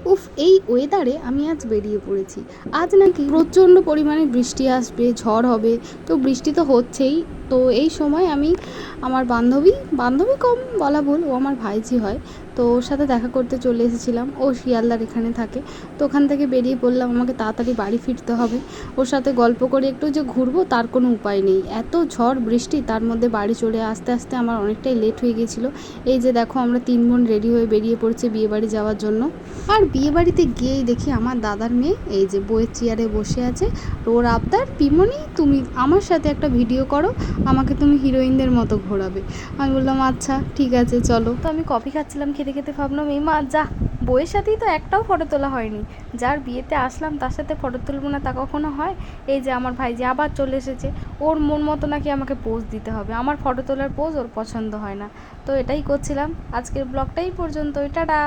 উফ, এই ওয়েদারে আমি আজ বেরিয়ে পড়েছি। আজ নাকি প্রচণ্ড পরিমাণে বৃষ্টি আসবে, ঝড় হবে। তো বৃষ্টি তো হচ্ছেই। তো এই সময় আমি আমার বান্ধবী, বান্ধবী কম বলা ভুল, ও আমার ভাইঝি হয়। তো ওর সাথে দেখা করতে চলে এসেছিলাম। ও শিয়ালদার এখানে থাকে। তো ওখান থেকে বেরিয়ে পড়লাম, আমাকে তাড়াতাড়ি বাড়ি ফিরতে হবে। ওর সাথে গল্প করে একটু যে ঘুরবো তার কোনো উপায় নেই। এত ঝড় বৃষ্টি, তার মধ্যে বাড়ি চলে আসতে আসতে আমার অনেকটাই লেট হয়ে গিয়েছিলো। এই যে দেখো, আমরা 3 বোন রেডি হয়ে বেরিয়ে পড়ছি বিয়েবাড়ি যাওয়ার জন্য। আর বিয়েবাড়িতে গিয়েই দেখি আমার দাদার মেয়ে এই যে বইয়ের চেয়ারে বসে আছে। ওর আবদার, পিমনি তুমি আমার সাথে একটা ভিডিও করো, আমাকে তুমি হিরোইনদের মতো ঘোরাবে। আমি বললাম আচ্ছা ঠিক আছে চলো। তো আমি কফি খাচ্ছিলাম, খেতে খেতে ভাবলাম এই মা যা, বইয়ের সাথেই তো একটাও ফটো তোলা হয়নি। যার বিয়েতে আসলাম তার সাথে ফটো তুলবো না তা কখনো হয়? এই যে আমার ভাই যে আবার চলে এসেছে, ওর মন মতো নাকি আমাকে পোজ দিতে হবে। আমার ফটো তোলার পোজ ওর পছন্দ হয় না। তো এটাই করছিলাম। আজকের ব্লগটাই পর্যন্ত, টাটা।